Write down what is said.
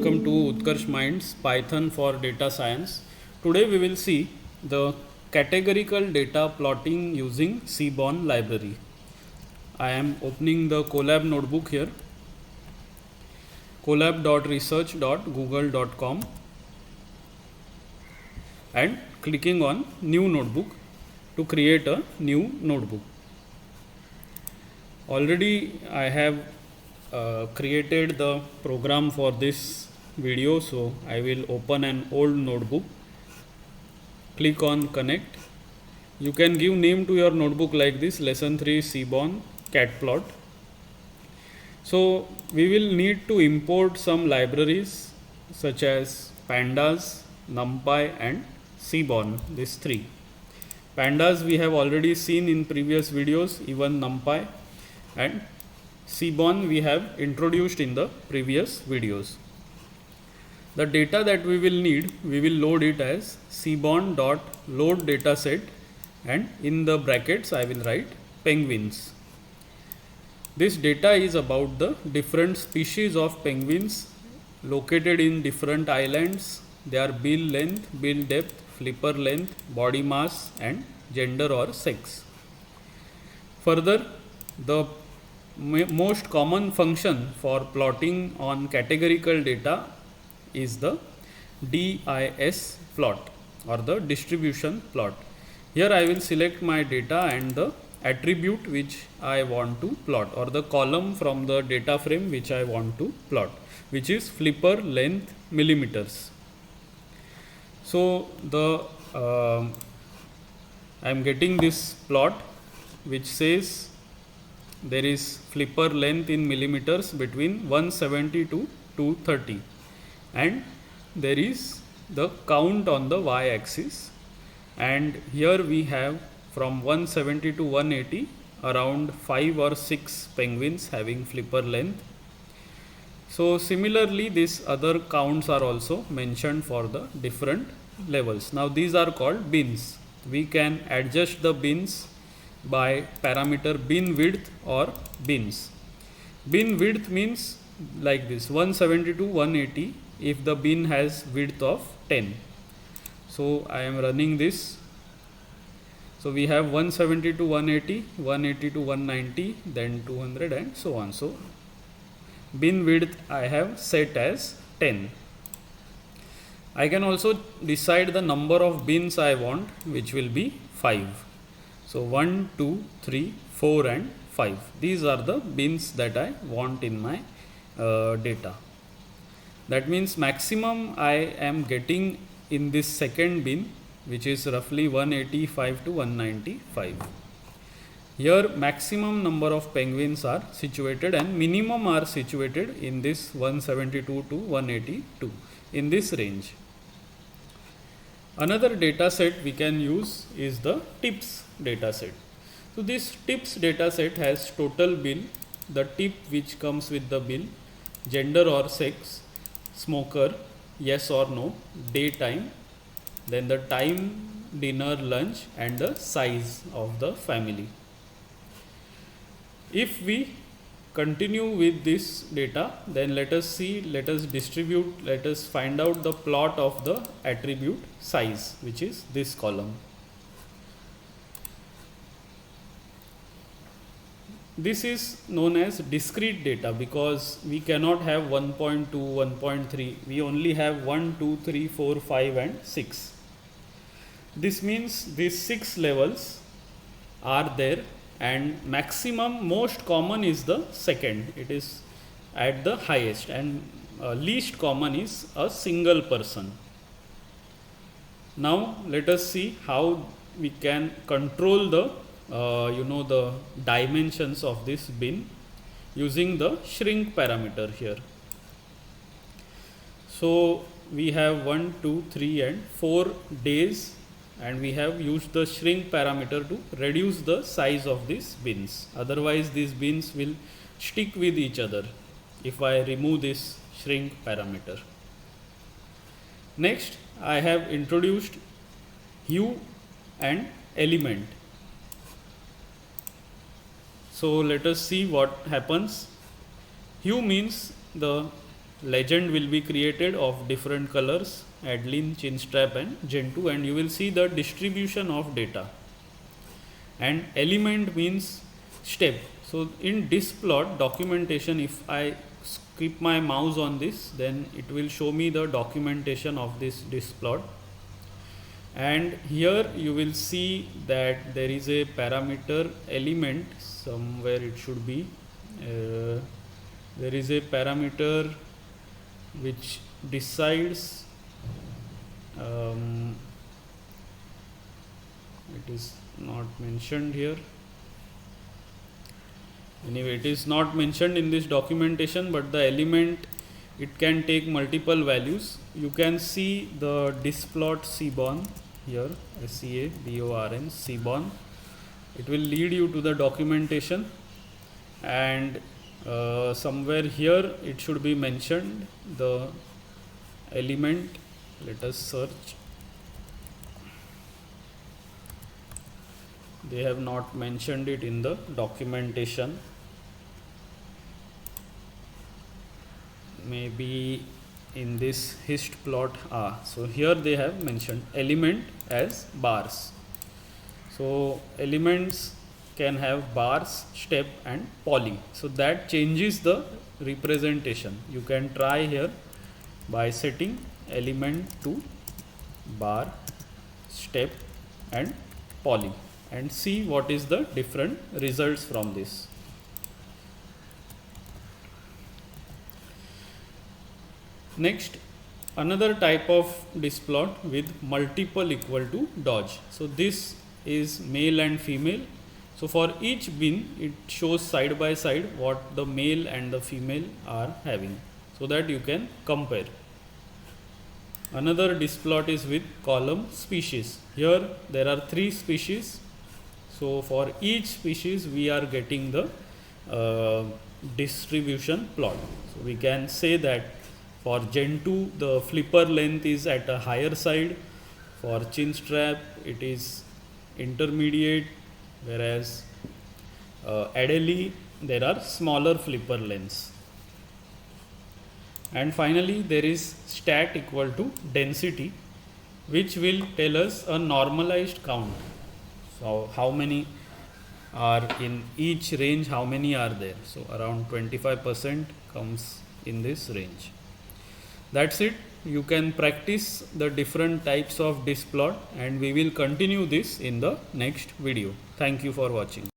welcome to Utkarsh Minds Python for Data Science. Today we will see the categorical data plotting using Seaborn library. I am opening the Colab notebook here, colab.research.google.com, and clicking on new notebook to create a new notebook. Already I have created the program for this video, so I will open an old notebook, click on connect. You can give name to your notebook like this: lesson 3 Seaborn cat plot. So we will need to import some libraries such as pandas, numpy and Seaborn, these three. Pandas we have already seen in previous videos, even numpy, and Seaborn we have introduced in the previous videos. The data that we will need, we will load it as seaborn.load dataset, and in the brackets I will write penguins. This data is about the different species of penguins located in different islands, their bill length, bill depth, flipper length, body mass and gender or sex. Further, the most common function for plotting on categorical data is the DIS plot or the distribution plot. Here I will select my data and the attribute which I want to plot, or the column from the data frame which I want to plot, which is flipper length millimeters. So I am getting this plot which says there is flipper length in millimeters between 170 to 230, and there is the count on the y-axis, and here we have from 170 to 180 around 5 or 6 penguins having flipper length. So similarly these other counts are also mentioned for the different levels. Now these are called bins. We can adjust the bins by parameter bin width or bins. Bin width means like this: 170 to 180 if the bin has width of 10. So I am running this. So we have 170 to 180, 180 to 190, then 200 and so on. So bin width I have set as 10. I can also decide the number of bins I want, which will be 5. So 1, 2, 3, 4 and 5. These are the bins that I want in my data. That means maximum I am getting in this second bin, which is roughly 185 to 195. Here maximum number of penguins are situated and minimum are situated in this 172 to 182, in this range. Another data set we can use is the tips data set. So this tips data set has total bill, the tip which comes with the bill, gender or sex, smoker, yes or no, daytime, then the time, dinner, lunch and the size of the family. If we continue with this data, then let us find out the plot of the attribute size, which is this column. This is known as discrete data because we cannot have 1.2, 1.3, we only have 1, 2, 3, 4, 5 and 6. This means these 6 levels are there, and maximum, most common is the second, it is at the highest, and least common is a single person. Now let us see how we can control the the dimensions of this bin using the shrink parameter here. So we have 1, 2, 3 and 4 days, and we have used the shrink parameter to reduce the size of these bins. Otherwise these bins will stick with each other if I remove this shrink parameter. Next I have introduced hue and element. So let us see what happens. Hue means the legend will be created of different colors, Adeline, Chinstrap and Gentoo, and you will see the distribution of data. And element means step. So in Displot documentation, if I keep my mouse on this, then it will show me the documentation of this Displot. And here you will see that there is a parameter element, somewhere it should be, there is a parameter which decides, it is not mentioned here. Anyway, it is not mentioned in this documentation, but the element, it can take multiple values. You can see the Displot Seaborn here, Seaborn, Seaborn. It will lead you to the documentation, and somewhere here it should be mentioned the element. Let us search. They have not mentioned it in the documentation. Maybe in this hist plot. So here they have mentioned element as bars. So elements can have bars, step and poly. So that changes the representation. You can try here by setting element to bar, step and poly, and see what is the different results from this. Next, another type of Displot with multiple equal to dodge. So this is male and female. So for each bin, it shows side by side what the male and the female are having, so that you can compare. Another Displot is with column species. Here there are 3 species. So for each species we are getting the distribution plot. So we can say that for Gentoo the flipper length is at a higher side, for Chinstrap it is intermediate, whereas Adelie there are smaller flipper lengths. And finally there is stat equal to density, which will tell us a normalized count. So how many are in each range, how many are there. So around 25% comes in this range. That's it. You can practice the different types of Displot, and we will continue this in the next video. Thank you for watching.